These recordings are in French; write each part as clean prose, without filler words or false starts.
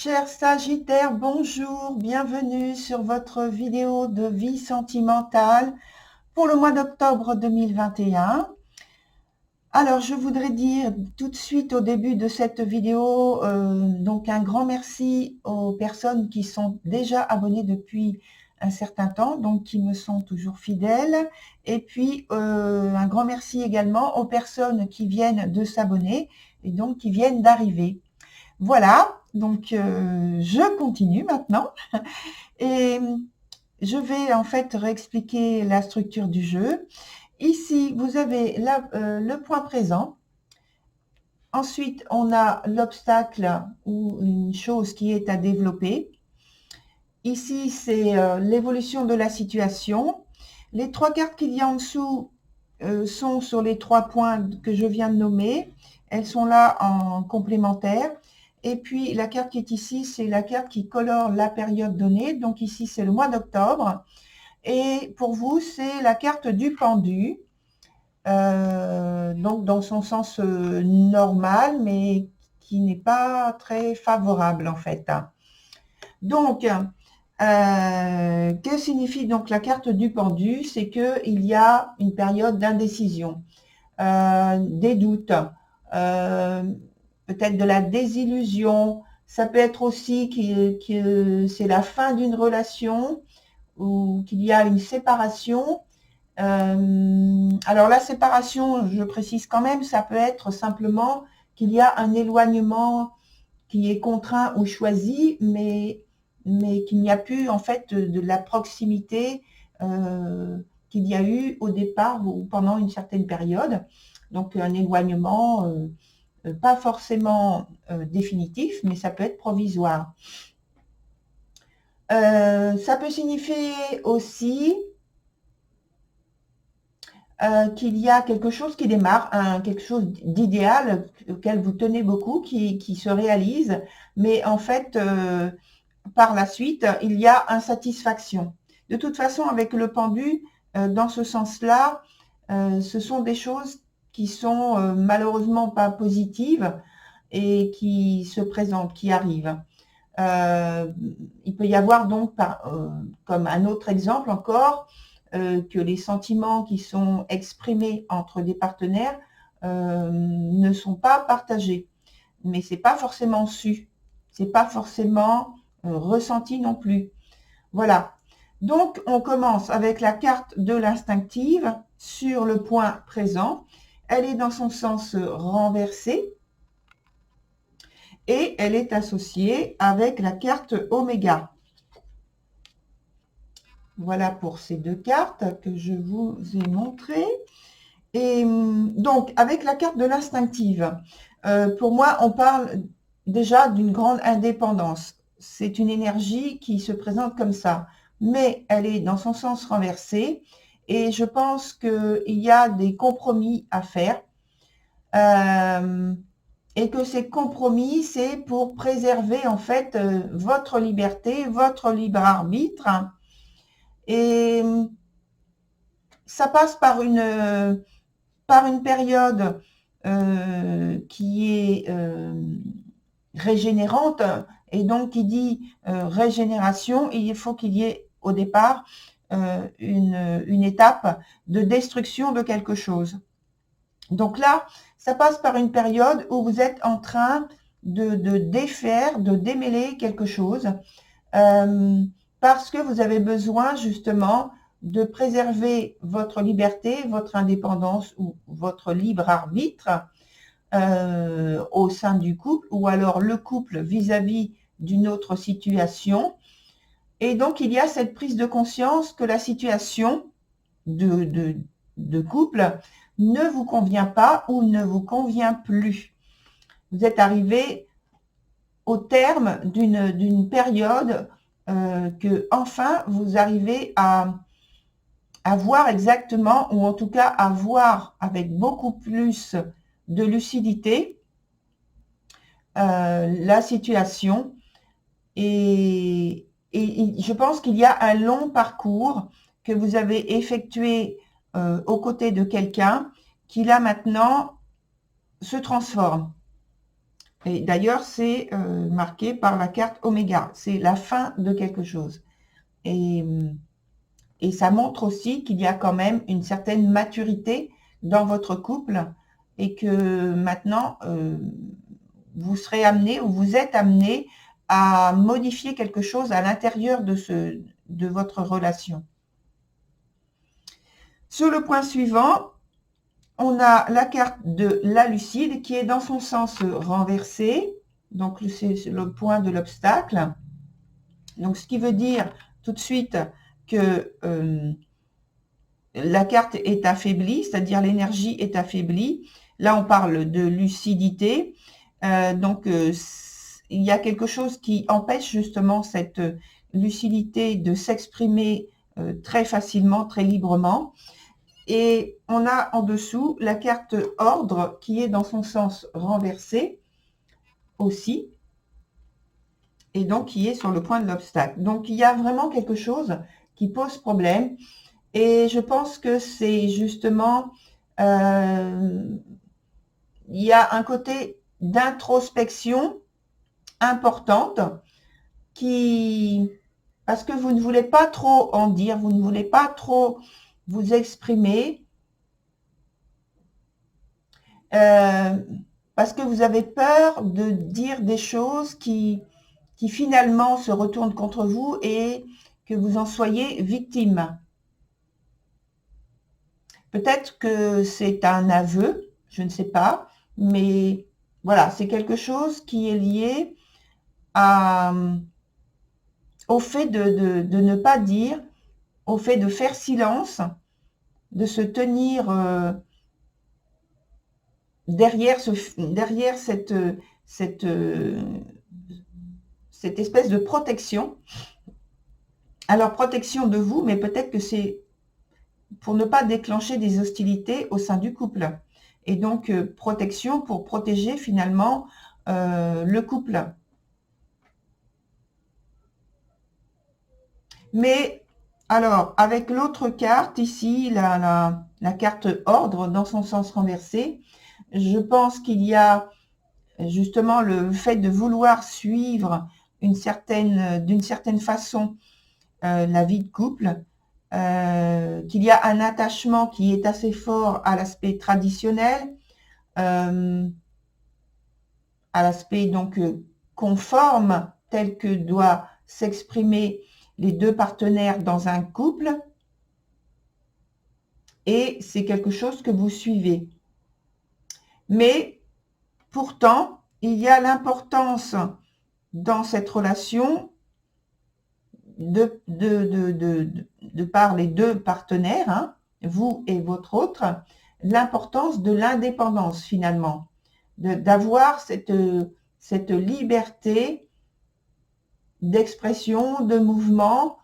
Chers Sagittaires, bonjour, bienvenue sur votre vidéo de vie sentimentale pour le mois d'octobre 2021. Alors, je voudrais dire tout de suite au début de cette vidéo, donc un grand merci aux personnes qui sont déjà abonnées depuis un certain temps, donc qui me sont toujours fidèles. Et puis, un grand merci également aux personnes qui viennent de s'abonner et donc qui viennent d'arriver. Voilà, donc je continue maintenant et je vais en fait réexpliquer la structure du jeu. Ici, vous avez le point présent. Ensuite, on a l'obstacle ou une chose qui est à développer. Ici, c'est l'évolution de la situation. Les trois cartes qu'il y a en dessous sont sur les trois points que je viens de nommer. Elles sont là en complémentaire. Et puis, la carte qui est ici, c'est la carte qui colore la période donnée. Donc ici, c'est le mois d'octobre. Et pour vous, c'est la carte du pendu. Donc dans son sens normal, mais qui n'est pas très favorable en fait. Donc, que signifie donc la carte du pendu? C'est qu'il y a une période d'indécision, des doutes, peut-être de la désillusion. Ça peut être aussi que c'est la fin d'une relation ou qu'il y a une séparation. Alors la séparation, je précise quand même, ça peut être simplement qu'il y a un éloignement qui est contraint ou choisi, mais qu'il n'y a plus en fait de la proximité qu'il y a eu au départ ou pendant une certaine période. Donc un éloignement pas forcément définitif, mais ça peut être provisoire. Ça peut signifier aussi qu'il y a quelque chose qui démarre, quelque chose d'idéal auquel vous tenez beaucoup, qui se réalise, mais en fait, par la suite, il y a insatisfaction. De toute façon, avec le pendu, dans ce sens-là, ce sont des choses qui sont malheureusement pas positives et qui se présentent, qui arrivent. Il peut y avoir donc, comme un autre exemple encore, que les sentiments qui sont exprimés entre des partenaires ne sont pas partagés. Mais c'est pas forcément su, c'est pas forcément ressenti non plus. Voilà. Donc, on commence avec la carte de l'instinctive sur le point présent. Elle est dans son sens renversé et elle est associée avec la carte Oméga. Voilà pour ces deux cartes que je vous ai montrées. Et donc, avec la carte de l'instinctive, pour moi, on parle déjà d'une grande indépendance. C'est une énergie qui se présente comme ça, mais elle est dans son sens renversé. Et je pense qu'il y a des compromis à faire. Et que ces compromis, c'est pour préserver en fait votre liberté, votre libre arbitre. Et ça passe par une période qui est régénérante, et donc qui dit régénération, il faut qu'il y ait au départ une étape de destruction de quelque chose. Donc là, ça passe par une période où vous êtes en train de défaire, de démêler quelque chose, parce que vous avez besoin justement de préserver votre liberté, votre indépendance ou votre libre arbitre au sein du couple, ou alors le couple vis-à-vis d'une autre situation. Et donc, il y a cette prise de conscience que la situation de couple ne vous convient pas ou ne vous convient plus. Vous êtes arrivé au terme d'une période que enfin vous arrivez à voir exactement, ou en tout cas à voir avec beaucoup plus de lucidité la situation. Et je pense qu'il y a un long parcours que vous avez effectué aux côtés de quelqu'un qui là maintenant se transforme. Et d'ailleurs, c'est marqué par la carte Oméga. C'est la fin de quelque chose. Et, et ça montre aussi qu'il y a quand même une certaine maturité dans votre couple et que maintenant, vous serez amené ou vous êtes amené à modifier quelque chose à l'intérieur de votre relation. Sur le point suivant, on a la carte de la lucide qui est dans son sens renversé. Donc, c'est le point de l'obstacle. Donc, ce qui veut dire tout de suite que la carte est affaiblie, c'est-à-dire l'énergie est affaiblie. Là, on parle de lucidité. Donc, il y a quelque chose qui empêche justement cette lucidité de s'exprimer très facilement, très librement. Et on a en dessous la carte ordre qui est dans son sens renversé aussi, et donc qui est sur le point de l'obstacle. Donc il y a vraiment quelque chose qui pose problème, et je pense que c'est justement, il y a un côté d'introspection importante parce que vous ne voulez pas trop en dire, vous ne voulez pas trop vous exprimer, parce que vous avez peur de dire des choses qui finalement se retournent contre vous et que vous en soyez victime. Peut-être que c'est un aveu, je ne sais pas, mais voilà, c'est quelque chose qui est lié au fait de ne pas dire, au fait de faire silence, de se tenir derrière cette espèce de protection. Alors, protection de vous, mais peut-être que c'est pour ne pas déclencher des hostilités au sein du couple. Et donc, protection pour protéger finalement le couple. Mais, alors, avec l'autre carte ici, la carte ordre dans son sens renversé, je pense qu'il y a justement le fait de vouloir suivre d'une certaine façon la vie de couple, qu'il y a un attachement qui est assez fort à l'aspect traditionnel, à l'aspect donc conforme tel que doit s'exprimer les deux partenaires dans un couple, et c'est quelque chose que vous suivez. Mais pourtant, il y a l'importance dans cette relation de par les deux partenaires, hein, vous et votre autre, l'importance de l'indépendance finalement, d'avoir cette liberté d'expression, de mouvement,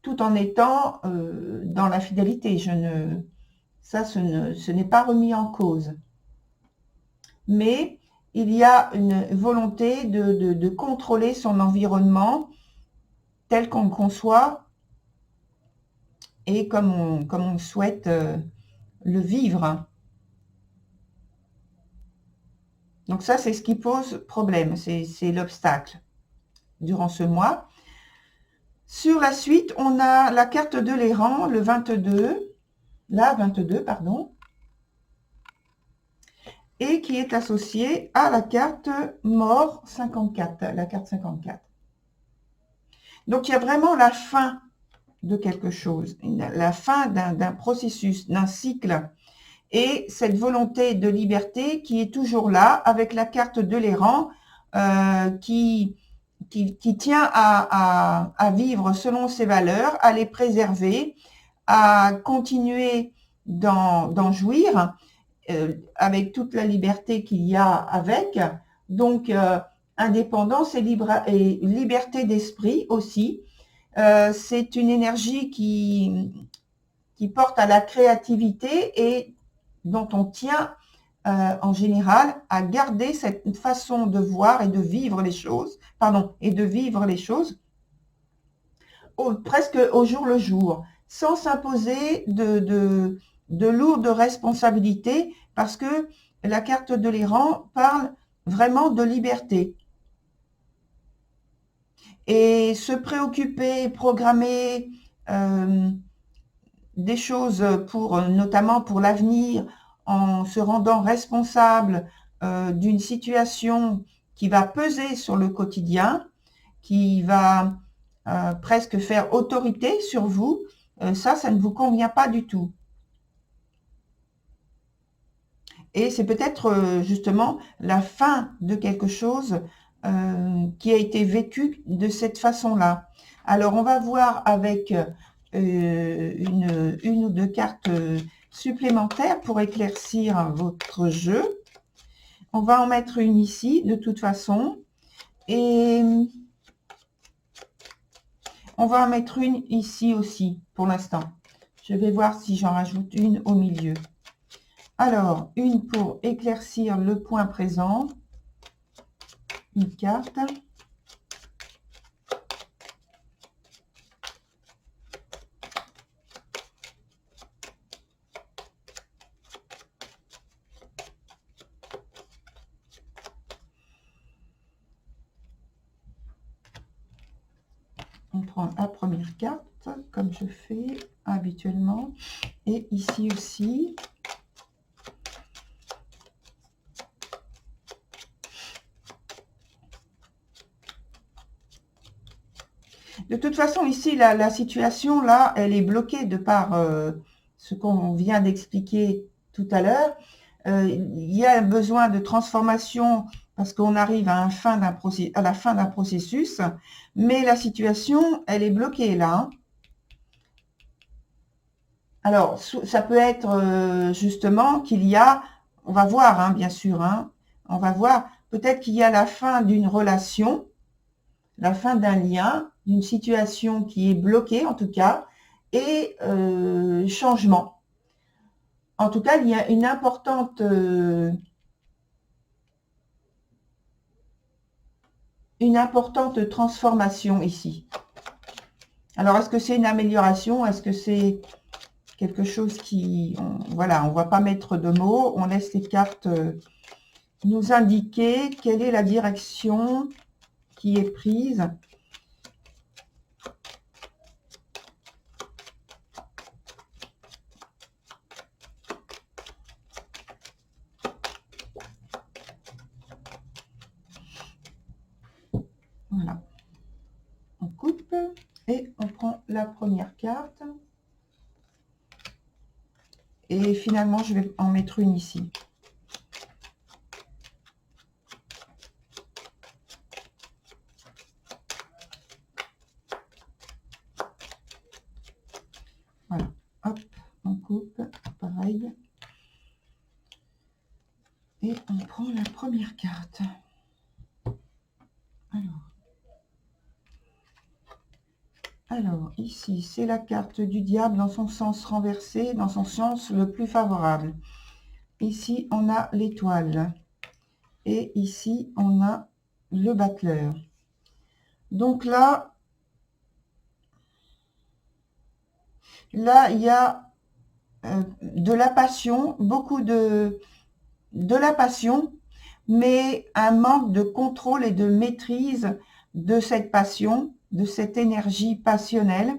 tout en étant dans la fidélité. Ce n'est pas remis en cause. Mais il y a une volonté de contrôler son environnement tel qu'on le conçoit et comme on souhaite le vivre. Donc ça, c'est ce qui pose problème, c'est l'obstacle durant ce mois. Sur la suite, on a la carte de l'errant, la 22, pardon, et qui est associée à la carte mort 54, la carte 54. Donc, il y a vraiment la fin de quelque chose, la fin d'un processus, d'un cycle, et cette volonté de liberté qui est toujours là, avec la carte de l'errant qui tient à vivre selon ses valeurs, à les préserver, à continuer d'en jouir, avec toute la liberté qu'il y a avec. Donc, indépendance et liberté d'esprit aussi. C'est une énergie qui porte à la créativité et dont on tient en général à garder cette façon de voir et de vivre les choses, presque au jour le jour, sans s'imposer de lourdes responsabilités, parce que la carte de l'errant parle vraiment de liberté. Et se préoccuper, programmer des choses pour, notamment pour l'avenir, en se rendant responsable d'une situation qui va peser sur le quotidien, qui va presque faire autorité sur vous, ça ne vous convient pas du tout. Et c'est peut-être justement la fin de quelque chose qui a été vécu de cette façon-là. Alors, on va voir avec une ou deux cartes supplémentaires pour éclaircir votre jeu. On va en mettre une ici, de toute façon. Et on va en mettre une ici aussi, pour l'instant. Je vais voir si j'en rajoute une au milieu. Alors, une pour éclaircir le point présent. Une carte. On prend la première carte, comme je fais habituellement. Et ici aussi. De toute façon, ici, la situation, là, elle est bloquée de par ce qu'on vient d'expliquer tout à l'heure. Il y a besoin de transformation parce qu'on arrive à la fin d'un processus, mais la situation, elle est bloquée là. Hein. Alors, ça peut être justement qu'il y a, on va voir, hein, bien sûr, hein, on va voir, peut-être qu'il y a la fin d'une relation, la fin d'un lien, d'une situation qui est bloquée en tout cas, et changement. En tout cas, il y a une importante transformation ici. Alors, est-ce que c'est une amélioration? Est-ce que c'est quelque chose qui... voilà, on ne va pas mettre de mots, on laisse les cartes nous indiquer quelle est la direction qui est prise. Voilà. On coupe et on prend la première carte. Et finalement, je vais en mettre une ici. Voilà. Hop, on coupe. Pareil. Et on prend la première carte. Alors, ici, c'est la carte du diable dans son sens renversé, dans son sens le plus favorable. Ici, on a l'étoile. Et ici, on a le battleur. Donc là, il y a de la passion, beaucoup de la passion, mais un manque de contrôle et de maîtrise de cette passion, de cette énergie passionnelle.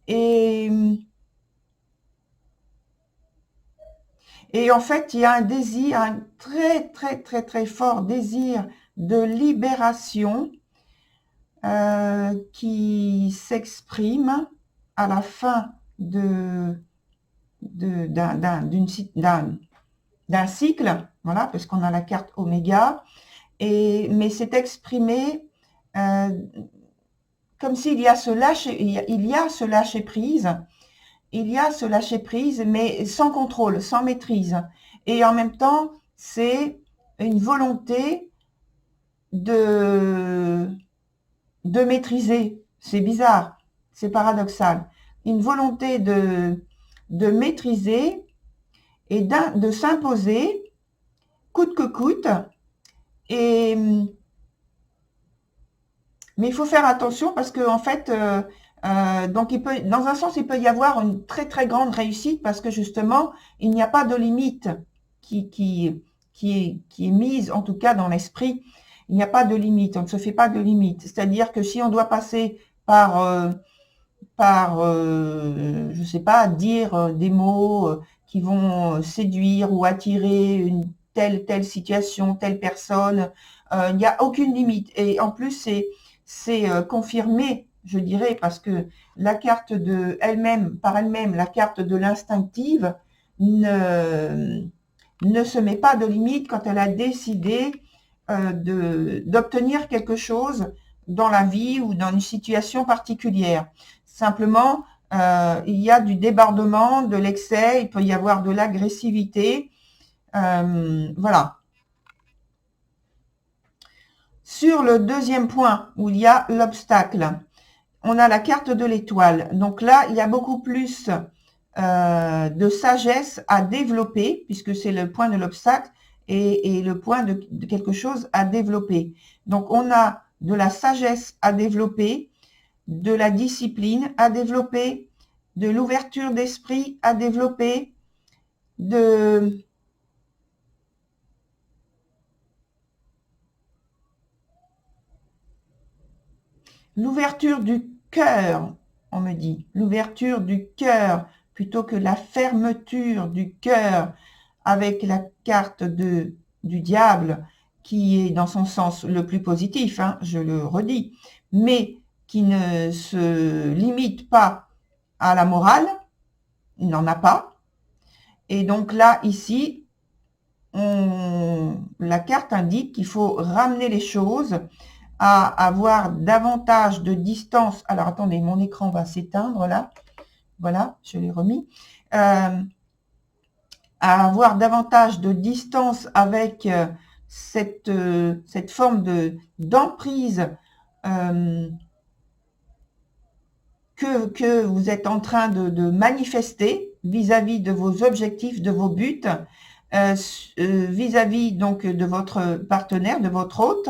Et en fait, il y a un désir, un très, très, très, très fort désir de libération qui s'exprime à la fin d'un cycle, voilà, parce qu'on a la carte Oméga, mais c'est exprimé comme s'il y a ce lâcher prise, mais sans contrôle, sans maîtrise. Et en même temps, c'est une volonté de maîtriser. C'est bizarre, c'est paradoxal. Une volonté de maîtriser et de s'imposer coûte que coûte. Mais il faut faire attention parce que en fait, donc dans un sens, il peut y avoir une très très grande réussite parce que justement, il n'y a pas de limite qui qui est mise, en tout cas dans l'esprit. Il n'y a pas de limite, on ne se fait pas de limite. C'est-à-dire que si on doit passer par je sais pas, dire des mots qui vont séduire ou attirer une telle situation, telle personne, il n'y a aucune limite. Et en plus, c'est confirmé, je dirais, parce que la carte de elle-même, par elle-même, la carte de l'instinctive ne se met pas de limite quand elle a décidé d'obtenir quelque chose dans la vie ou dans une situation particulière. Simplement, il y a du débordement, de l'excès, il peut y avoir de l'agressivité. Voilà. Sur le deuxième point, où il y a l'obstacle, on a la carte de l'étoile. Donc là, il y a beaucoup plus de sagesse à développer, puisque c'est le point de l'obstacle et le point de quelque chose à développer. Donc, on a de la sagesse à développer, de la discipline à développer, de l'ouverture d'esprit à développer, de l'ouverture du cœur, on me dit, l'ouverture du cœur plutôt que la fermeture du cœur avec la carte du diable qui est dans son sens le plus positif, hein, je le redis, mais qui ne se limite pas à la morale, il n'en a pas. Et donc là, ici, la carte indique qu'il faut ramener les choses à avoir davantage de distance. Alors, attendez, mon écran va s'éteindre là. Voilà, je l'ai remis. À avoir davantage de distance avec cette forme d'emprise que vous êtes en train de manifester vis-à-vis de vos objectifs, de vos buts, vis-à-vis donc de votre partenaire, de votre hôte.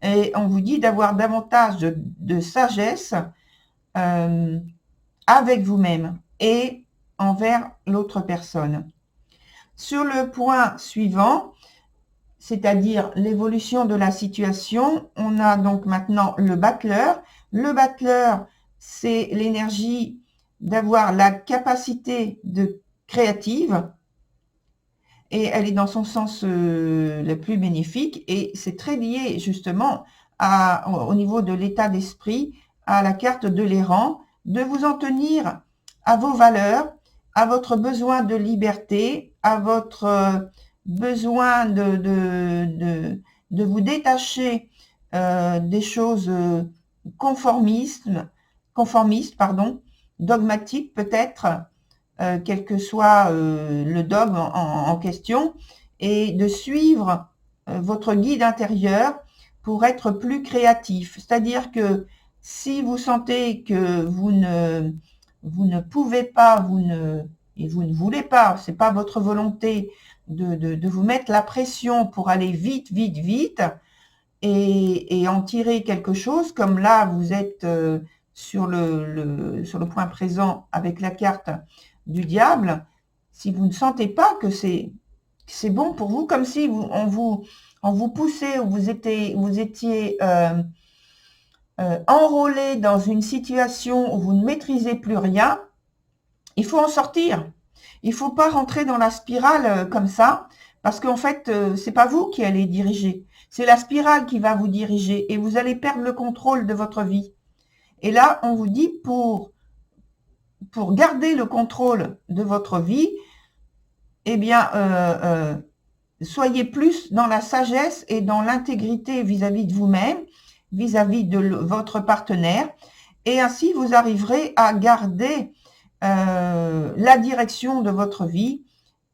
Et on vous dit d'avoir davantage de sagesse avec vous-même et envers l'autre personne. Sur le point suivant, c'est-à-dire l'évolution de la situation, on a donc maintenant le battleur. Le battleur, c'est l'énergie d'avoir la capacité de créative et elle est dans son sens le plus bénéfique et c'est très lié justement au niveau de l'état d'esprit, à la carte de l'errant, de vous en tenir à vos valeurs, à votre besoin de liberté, à votre besoin de vous détacher des choses conformistes, dogmatiques peut-être, quel que soit le dogme en question, et de suivre votre guide intérieur pour être plus créatif. C'est-à-dire que si vous sentez que vous ne pouvez pas, et vous ne voulez pas, c'est pas votre volonté de vous mettre la pression pour aller vite, vite, vite, et en tirer quelque chose, comme là vous êtes sur le point présent avec la carte du diable, si vous ne sentez pas que c'est bon pour vous, comme si on vous poussait ou vous étiez enrôlé dans une situation où vous ne maîtrisez plus rien, il faut en sortir. Il ne faut pas rentrer dans la spirale comme ça, parce qu'en fait, c'est pas vous qui allez diriger, c'est la spirale qui va vous diriger et vous allez perdre le contrôle de votre vie. Et là, on vous dit pour garder le contrôle de votre vie, eh bien, soyez plus dans la sagesse et dans l'intégrité vis-à-vis de vous-même, vis-à-vis de votre partenaire, et ainsi vous arriverez à garder la direction de votre vie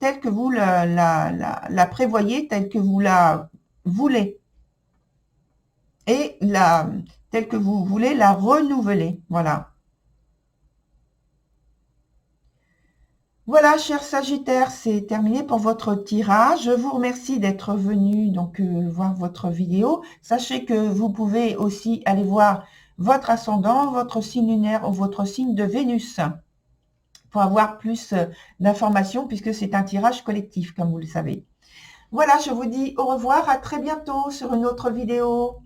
telle que vous la prévoyez, telle que vous la voulez, et telle que vous voulez la renouveler. Voilà. Voilà, chers Sagittaires, c'est terminé pour votre tirage. Je vous remercie d'être venu donc voir votre vidéo. Sachez que vous pouvez aussi aller voir votre ascendant, votre signe lunaire ou votre signe de Vénus pour avoir plus d'informations puisque c'est un tirage collectif, comme vous le savez. Voilà, je vous dis au revoir, à très bientôt sur une autre vidéo.